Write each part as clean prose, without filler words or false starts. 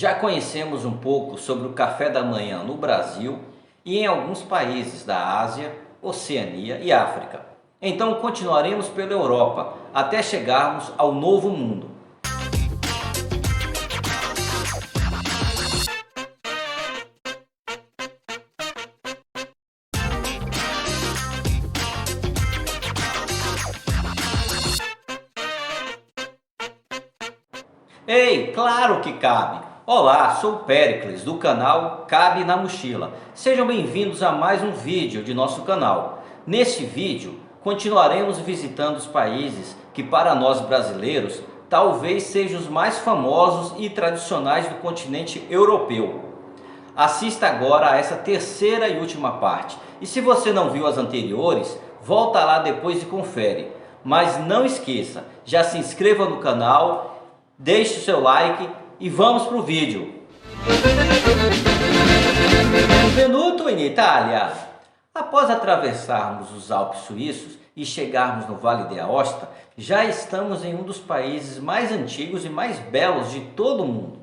Já conhecemos um pouco sobre o café da manhã no Brasil e em alguns países da Ásia, Oceania e África. Então continuaremos pela Europa até chegarmos ao Novo Mundo. Ei, claro que cabe! Olá, sou o Péricles do canal Cabe na Mochila. Sejam bem-vindos a mais um vídeo de nosso canal. Neste vídeo, continuaremos visitando os países que para nós brasileiros talvez sejam os mais famosos e tradicionais do continente europeu. Assista agora a essa terceira e última parte. E se você não viu as anteriores, volta lá depois e confere. Mas não esqueça, já se inscreva no canal, deixe o seu like e vamos para o vídeo. Benvenuto in Itália! Após atravessarmos os Alpes suíços e chegarmos no Vale de Aosta, já estamos em um dos países mais antigos e mais belos de todo o mundo.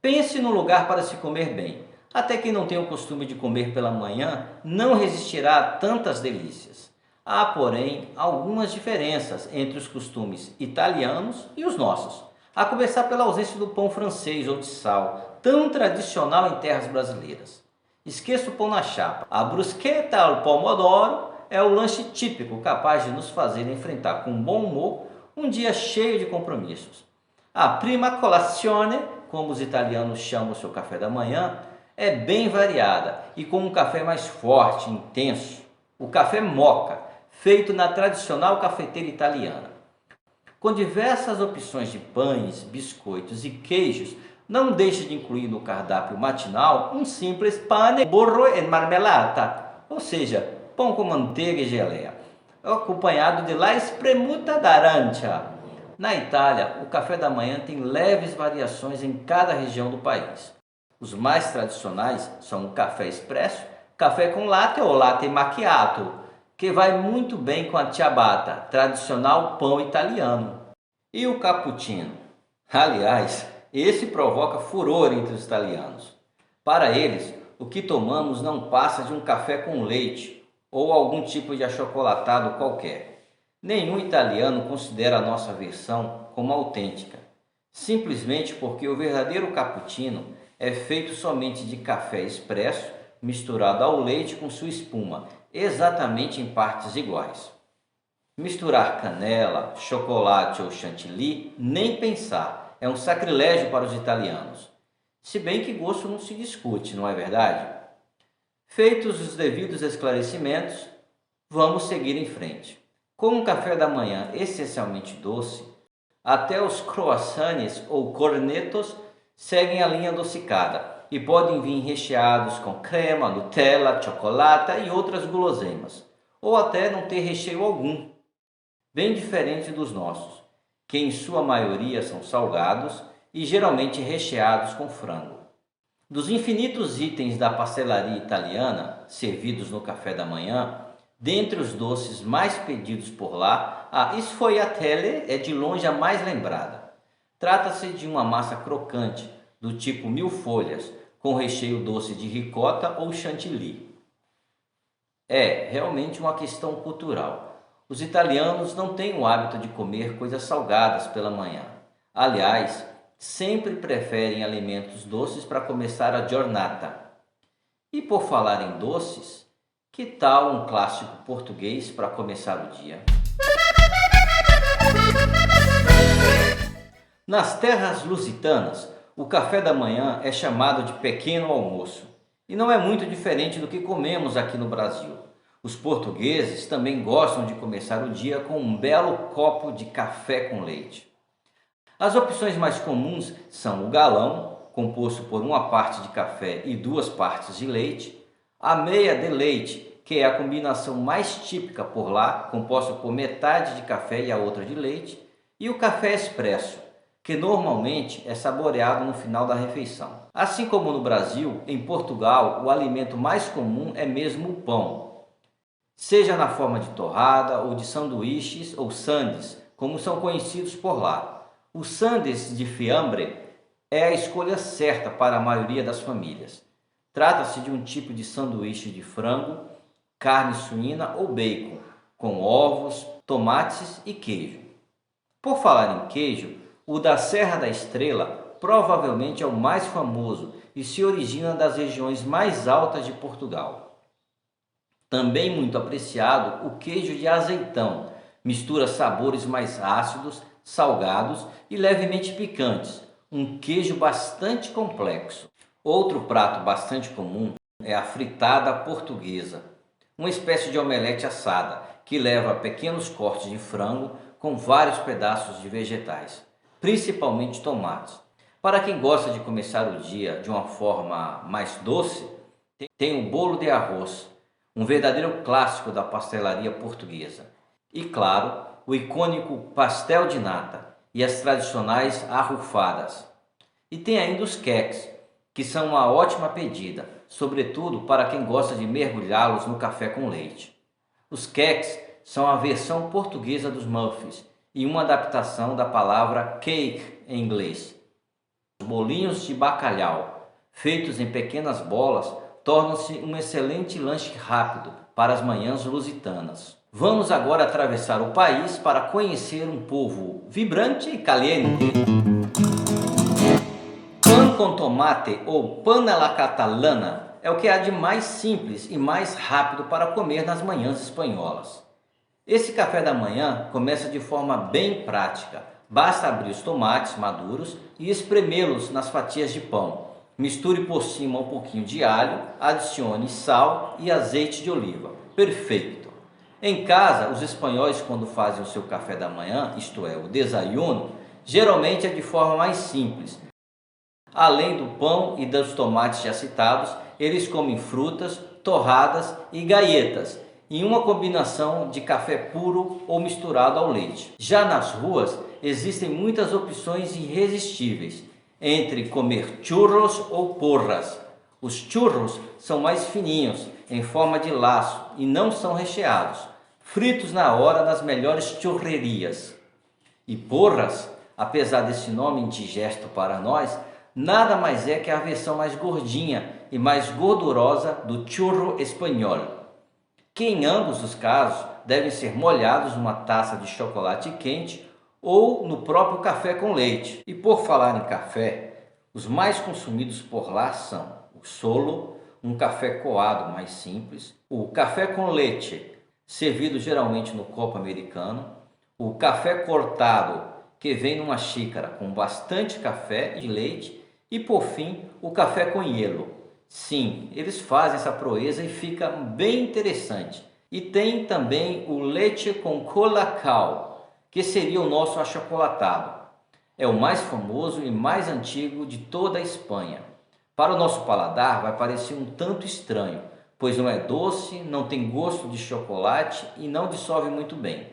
Pense num lugar para se comer bem. Até quem não tem o costume de comer pela manhã não resistirá a tantas delícias. Há, porém, algumas diferenças entre os costumes italianos e os nossos. A começar pela ausência do pão francês ou de sal, tão tradicional em terras brasileiras. Esqueça o pão na chapa. A bruschetta al pomodoro é o lanche típico capaz de nos fazer enfrentar com bom humor um dia cheio de compromissos. A prima colazione, como os italianos chamam o seu café da manhã, é bem variada e com um café mais forte, intenso. O café moka, feito na tradicional cafeteira italiana. Com diversas opções de pães, biscoitos e queijos, não deixe de incluir no cardápio matinal um simples pane, burro e marmelata, ou seja, pão com manteiga e geleia, acompanhado de la spremuta d'arancia. Na Itália, o café da manhã tem leves variações em cada região do país. Os mais tradicionais são o café expresso, café com latte ou latte macchiato, que vai muito bem com a ciabatta, tradicional pão italiano. E o cappuccino? Aliás, esse provoca furor entre os italianos. Para eles, o que tomamos não passa de um café com leite ou algum tipo de achocolatado qualquer. Nenhum italiano considera a nossa versão como autêntica, simplesmente porque o verdadeiro cappuccino é feito somente de café expresso misturado ao leite com sua espuma, exatamente em partes iguais. Misturar canela, chocolate ou chantilly, nem pensar, é um sacrilégio para os italianos. Se bem que gosto não se discute, não é verdade? Feitos os devidos esclarecimentos, vamos seguir em frente. Com um café da manhã essencialmente doce, até os croissants ou cornetos seguem a linha adocicada e podem vir recheados com crema, Nutella, chocolate e outras guloseimas, ou até não ter recheio algum, bem diferente dos nossos, que em sua maioria são salgados e geralmente recheados com frango. Dos infinitos itens da pastelaria italiana servidos no café da manhã, dentre os doces mais pedidos por lá, a sfogliatelle é de longe a mais lembrada. Trata-se de uma massa crocante, do tipo mil folhas, com recheio doce de ricota ou chantilly. É realmente uma questão cultural. Os italianos não têm o hábito de comer coisas salgadas pela manhã. Aliás, sempre preferem alimentos doces para começar a giornata. E por falar em doces, que tal um clássico português para começar o dia? Nas terras lusitanas, o café da manhã é chamado de pequeno almoço, e não é muito diferente do que comemos aqui no Brasil. Os portugueses também gostam de começar o dia com um belo copo de café com leite. As opções mais comuns são o galão, composto por uma parte de café e duas partes de leite, a meia de leite, que é a combinação mais típica por lá, composta por metade de café e a outra de leite, e o café expresso, que normalmente é saboreado no final da refeição. Assim como no Brasil, em Portugal, o alimento mais comum é mesmo o pão, seja na forma de torrada ou de sanduíches ou sandes, como são conhecidos por lá. Os sandes de fiambre é a escolha certa para a maioria das famílias. Trata-se de um tipo de sanduíche de frango, carne suína ou bacon, com ovos, tomates e queijo. Por falar em queijo, o da Serra da Estrela provavelmente é o mais famoso e se origina das regiões mais altas de Portugal. Também muito apreciado o queijo de azeitão, mistura sabores mais ácidos, salgados e levemente picantes, um queijo bastante complexo. Outro prato bastante comum é a fritada portuguesa, uma espécie de omelete assada que leva pequenos cortes de frango com vários pedaços de vegetais, principalmente tomates. Para quem gosta de começar o dia de uma forma mais doce, tem o bolo de arroz, um verdadeiro clássico da pastelaria portuguesa. E claro, o icônico pastel de nata e as tradicionais arrufadas. E tem ainda os queques, que são uma ótima pedida, sobretudo para quem gosta de mergulhá-los no café com leite. Os queques são a versão portuguesa dos muffins e uma adaptação da palavra cake em inglês. Os bolinhos de bacalhau, feitos em pequenas bolas, tornam-se um excelente lanche rápido para as manhãs lusitanas. Vamos agora atravessar o país para conhecer um povo vibrante e caliente. Pão com tomate ou pan à la catalana é o que há de mais simples e mais rápido para comer nas manhãs espanholas. Esse café da manhã começa de forma bem prática. Basta abrir os tomates maduros e espremê-los nas fatias de pão. Misture por cima um pouquinho de alho, adicione sal e azeite de oliva. Perfeito! Em casa, os espanhóis, quando fazem o seu café da manhã, isto é, o desayuno, geralmente é de forma mais simples. Além do pão e dos tomates já citados, eles comem frutas, torradas e gaietas, em uma combinação de café puro ou misturado ao leite. Já nas ruas, existem muitas opções irresistíveis, entre comer churros ou porras. Os churros são mais fininhos, em forma de laço e não são recheados, fritos na hora nas melhores churrerias. E porras, apesar desse nome indigesto para nós, nada mais é que a versão mais gordinha e mais gordurosa do churro espanhol, que em ambos os casos devem ser molhados numa taça de chocolate quente ou no próprio café com leite. E por falar em café, os mais consumidos por lá são o solo, um café coado mais simples, o café com leite, servido geralmente no copo americano, o café cortado, que vem numa xícara com bastante café e leite, e por fim, o café com hielo. Sim, eles fazem essa proeza e fica bem interessante. E tem também o leite com colacau, que seria o nosso achocolatado. É o mais famoso e mais antigo de toda a Espanha. Para o nosso paladar vai parecer um tanto estranho, pois não é doce, não tem gosto de chocolate e não dissolve muito bem.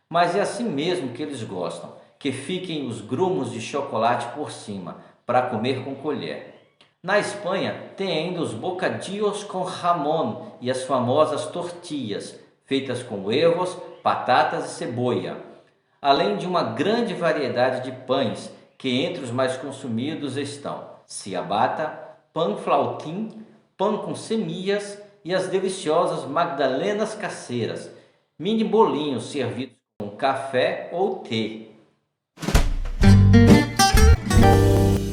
Mas é assim mesmo que eles gostam, que fiquem os grumos de chocolate por cima, para comer com colher. Na Espanha tem ainda os bocadillos com jamón e as famosas tortillas, feitas com huevos, batatas e cebola, além de uma grande variedade de pães, que entre os mais consumidos estão ciabatta, pão flautim, pão com semillas e as deliciosas magdalenas caseiras, mini bolinhos servidos com café ou tê.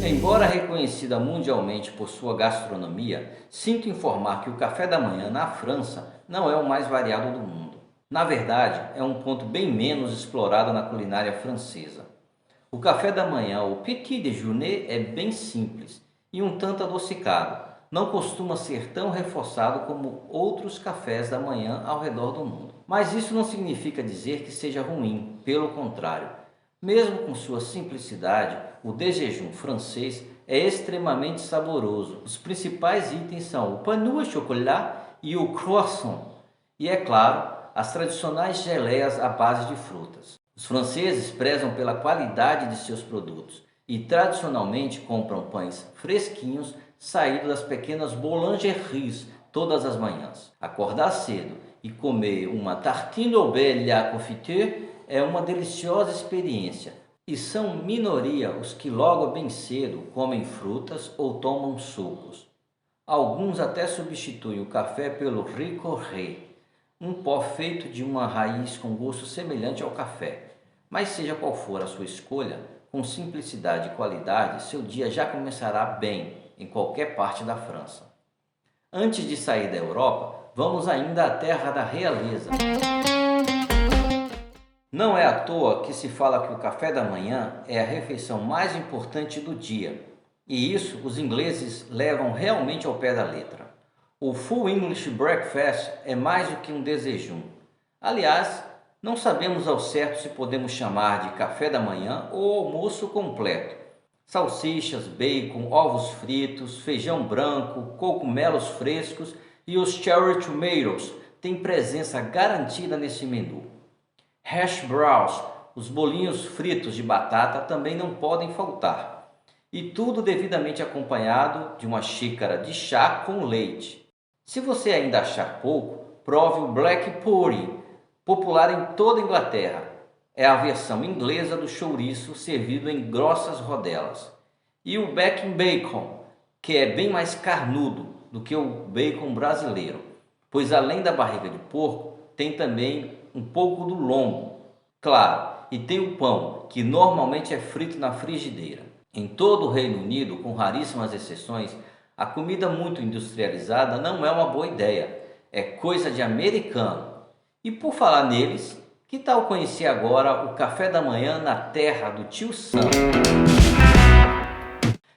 Embora reconhecida mundialmente por sua gastronomia, sinto informar que o café da manhã na França não é o mais variado do mundo. Na verdade, é um ponto bem menos explorado na culinária francesa. O café da manhã, ou petit déjeuner, é bem simples e um tanto adocicado. Não costuma ser tão reforçado como outros cafés da manhã ao redor do mundo. Mas isso não significa dizer que seja ruim, pelo contrário. Mesmo com sua simplicidade, o desjejum francês é extremamente saboroso. Os principais itens são o pain au chocolat e o croissant. E é claro, as tradicionais geleias à base de frutas. Os franceses prezam pela qualidade de seus produtos e tradicionalmente compram pães fresquinhos saídos das pequenas boulangeries todas as manhãs. Acordar cedo e comer uma tartine au beurre à confiture é uma deliciosa experiência, e são minoria os que logo bem cedo comem frutas ou tomam sucos. Alguns até substituem o café pelo ricorré, um pó feito de uma raiz com gosto semelhante ao café. Mas seja qual for a sua escolha, com simplicidade e qualidade, seu dia já começará bem em qualquer parte da França. Antes de sair da Europa, vamos ainda à terra da realeza. Não é à toa que se fala que o café da manhã é a refeição mais importante do dia, e isso os ingleses levam realmente ao pé da letra. O Full English Breakfast é mais do que um desejum. Aliás, não sabemos ao certo se podemos chamar de café da manhã ou almoço completo. Salsichas, bacon, ovos fritos, feijão branco, cogumelos frescos e os cherry tomatoes têm presença garantida nesse menu. Hash browns, os bolinhos fritos de batata, também não podem faltar. E tudo devidamente acompanhado de uma xícara de chá com leite. Se você ainda achar pouco, prove o Black Pudding, popular em toda a Inglaterra. É a versão inglesa do chouriço servido em grossas rodelas. E o bacon bacon, que é bem mais carnudo do que o bacon brasileiro, pois além da barriga de porco, tem também um pouco do lombo. Claro, e tem o pão, que normalmente é frito na frigideira. Em todo o Reino Unido, com raríssimas exceções, a comida muito industrializada não é uma boa ideia. É coisa de americano. E por falar neles, que tal conhecer agora o café da manhã na terra do tio Sam?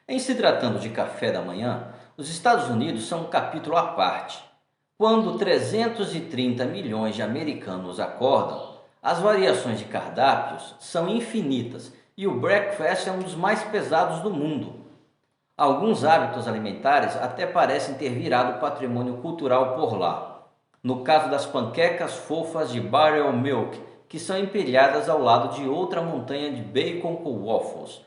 Em se tratando de café da manhã, os Estados Unidos são um capítulo à parte. Quando 330 milhões de americanos acordam, as variações de cardápios são infinitas e o breakfast é um dos mais pesados do mundo. Alguns hábitos alimentares até parecem ter virado patrimônio cultural por lá. No caso das panquecas fofas de buttermilk, que são empilhadas ao lado de outra montanha de bacon com waffles.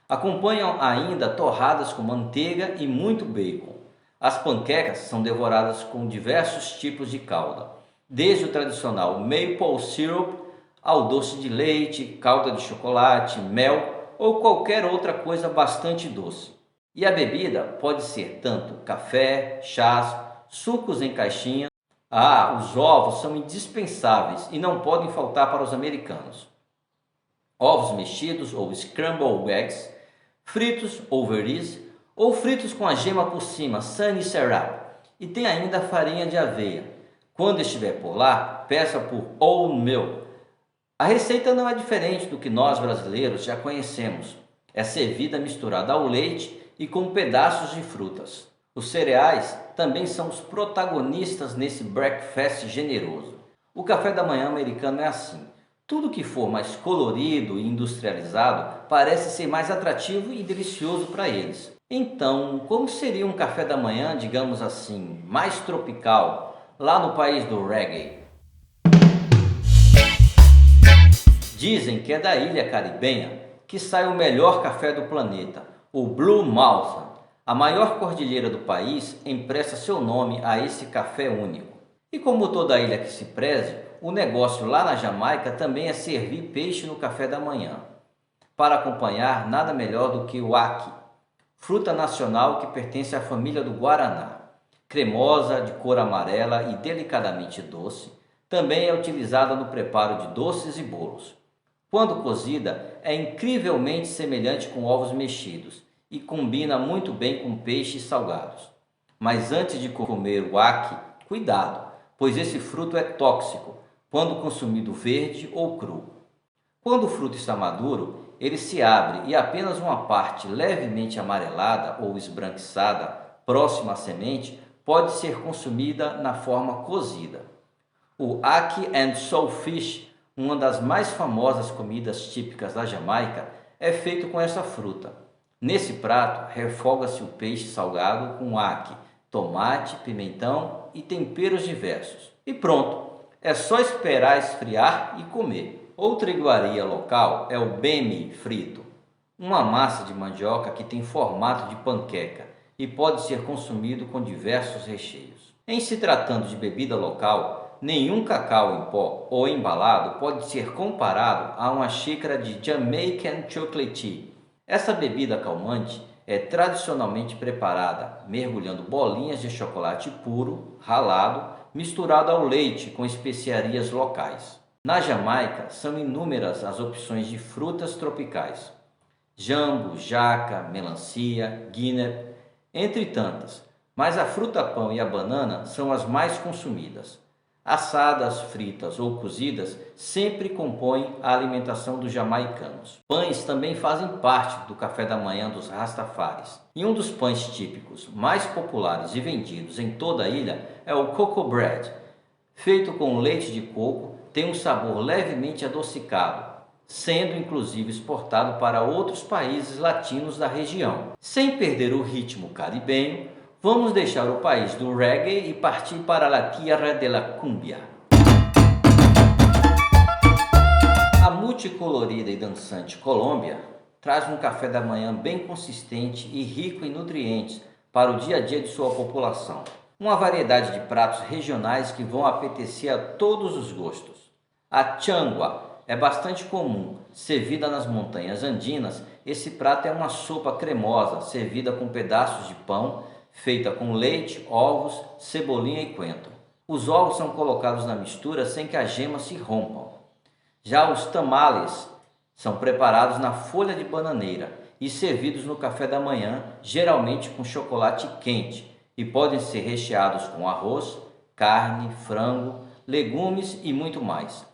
Acompanham ainda torradas com manteiga e muito bacon. As panquecas são devoradas com diversos tipos de calda, desde o tradicional maple syrup ao doce de leite, calda de chocolate, mel ou qualquer outra coisa bastante doce. E a bebida pode ser tanto café, chás, sucos em caixinha. Os ovos são indispensáveis e não podem faltar para os americanos. Ovos mexidos ou scrambled eggs, fritos over easy ou fritos com a gema por cima, sunny side up. E tem ainda a farinha de aveia. Quando estiver por lá, peça por whole milk. A receita não é diferente do que nós brasileiros já conhecemos. É servida misturada ao leite e com pedaços de frutas. Os cereais também são os protagonistas nesse breakfast generoso. O café da manhã americano é assim. Tudo que for mais colorido e industrializado parece ser mais atrativo e delicioso para eles. Então, como seria um café da manhã, digamos assim, mais tropical, lá no país do reggae? Dizem que é da ilha caribenha que sai o melhor café do planeta, o Blue Mountain. A maior cordilheira do país empresta seu nome a esse café único. E como toda ilha que se preze, o negócio lá na Jamaica também é servir peixe no café da manhã. Para acompanhar, nada melhor do que o ackee, fruta nacional que pertence à família do guaraná. Cremosa, de cor amarela e delicadamente doce, também é utilizada no preparo de doces e bolos. Quando cozida, é incrivelmente semelhante com ovos mexidos e combina muito bem com peixes salgados. Mas antes de comer o ackee, cuidado, pois esse fruto é tóxico quando consumido verde ou cru. Quando o fruto está maduro, ele se abre e apenas uma parte levemente amarelada ou esbranquiçada, próxima à semente, pode ser consumida na forma cozida. O ackee and saltfish, uma das mais famosas comidas típicas da Jamaica, é feito com essa fruta. Nesse prato, refoga-se o peixe salgado com ackee, tomate, pimentão e temperos diversos. E pronto, é só esperar esfriar e comer. Outra iguaria local é o bemi frito, uma massa de mandioca que tem formato de panqueca e pode ser consumido com diversos recheios. Em se tratando de bebida local, nenhum cacau em pó ou embalado pode ser comparado a uma xícara de Jamaican Chocolate Tea. Essa bebida calmante é tradicionalmente preparada mergulhando bolinhas de chocolate puro, ralado, misturado ao leite com especiarias locais. Na Jamaica, são inúmeras as opções de frutas tropicais: jambo, jaca, melancia, guinea, entre tantas, mas a fruta-pão e a banana são as mais consumidas. Assadas, fritas ou cozidas sempre compõem a alimentação dos jamaicanos. Pães também fazem parte do café da manhã dos Rastafaris. E um dos pães típicos mais populares e vendidos em toda a ilha é o cocoa bread. Feito com leite de coco, tem um sabor levemente adocicado, sendo inclusive exportado para outros países latinos da região. Sem perder o ritmo caribenho, vamos deixar o país do reggae e partir para la tierra de la cumbia. A multicolorida e dançante Colômbia traz um café da manhã bem consistente e rico em nutrientes para o dia a dia de sua população. Uma variedade de pratos regionais que vão apetecer a todos os gostos. A changua é bastante comum, servida nas montanhas andinas. Esse prato é uma sopa cremosa, servida com pedaços de pão, feita com leite, ovos, cebolinha e coentro. Os ovos são colocados na mistura sem que as gemas se rompam. Já os tamales são preparados na folha de bananeira e servidos no café da manhã, geralmente com chocolate quente, e podem ser recheados com arroz, carne, frango, legumes e muito mais.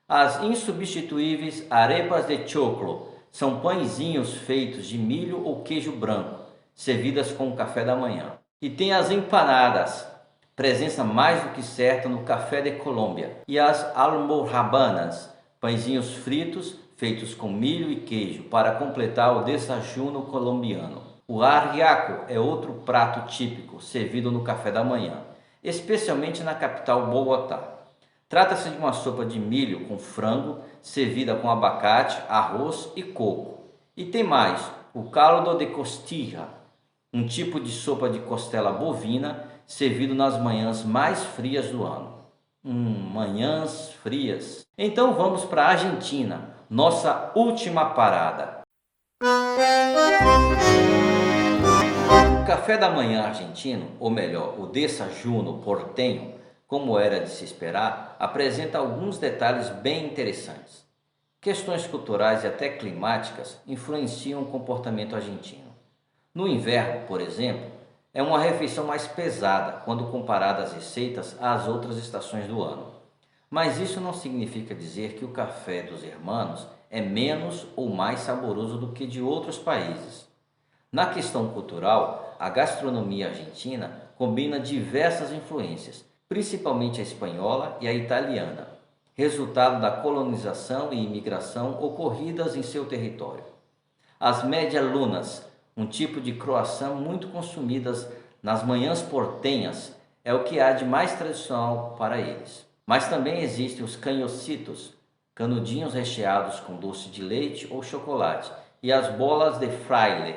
As insubstituíveis arepas de choclo são pãezinhos feitos de milho ou queijo branco, servidas com o café da manhã. E tem as empanadas, presença mais do que certa no café de Colômbia. E as almojarranas, pãezinhos fritos feitos com milho e queijo para completar o desayuno colombiano. O arriaco é outro prato típico servido no café da manhã, especialmente na capital Bogotá. Trata-se de uma sopa de milho com frango, servida com abacate, arroz e coco. E tem mais, o caldo de costilla, um tipo de sopa de costela bovina, servido nas manhãs mais frias do ano. Manhãs frias. Então vamos para a Argentina, nossa última parada. O café da manhã argentino, ou melhor, o desayuno porteño, como era de se esperar, apresenta alguns detalhes bem interessantes. Questões culturais e até climáticas influenciam o comportamento argentino. No inverno, por exemplo, é uma refeição mais pesada quando comparada às receitas às outras estações do ano. Mas isso não significa dizer que o café dos hermanos é menos ou mais saboroso do que de outros países. Na questão cultural, a gastronomia argentina combina diversas influências, principalmente a espanhola e a italiana, resultado da colonização e imigração ocorridas em seu território. As medialunas, um tipo de croissant muito consumidas nas manhãs portenhas, é o que há de mais tradicional para eles. Mas também existem os canhocitos, canudinhos recheados com doce de leite ou chocolate, e as bolas de fraile,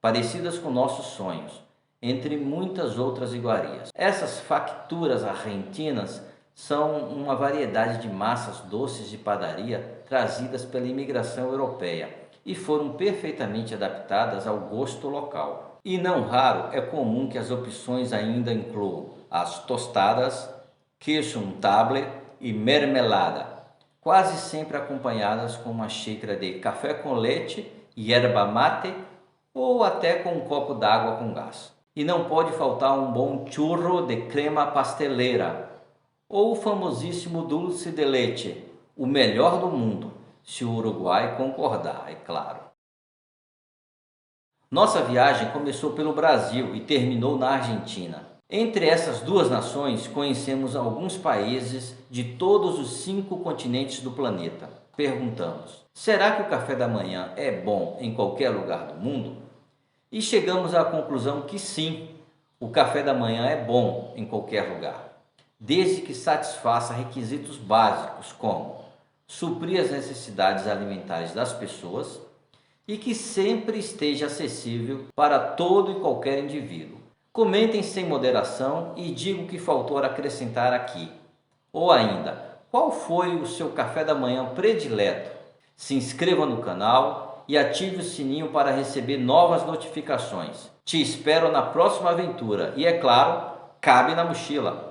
parecidas com nossos sonhos, entre muitas outras iguarias. Essas facturas argentinas são uma variedade de massas doces de padaria trazidas pela imigração europeia e foram perfeitamente adaptadas ao gosto local. E não raro é comum que as opções ainda incluam as tostadas, queijo untable e mermelada, quase sempre acompanhadas com uma xícara de café com leite, yerba mate ou até com um copo d'água com gás. E não pode faltar um bom churro de crema pasteleira ou o famosíssimo dulce de leite, o melhor do mundo, se o Uruguai concordar, é claro. Nossa viagem começou pelo Brasil e terminou na Argentina. Entre essas duas nações, conhecemos alguns países de todos os 5 continentes do planeta. Perguntamos: será que o café da manhã é bom em qualquer lugar do mundo? E chegamos à conclusão que sim, o café da manhã é bom em qualquer lugar, desde que satisfaça requisitos básicos como suprir as necessidades alimentares das pessoas e que sempre esteja acessível para todo e qualquer indivíduo. Comentem sem moderação e digo o que faltou acrescentar aqui, Ou ainda, qual foi o seu café da manhã predileto? Se inscreva no canal e ative o sininho para receber novas notificações. Te espero na próxima aventura e, é claro, cabe na mochila!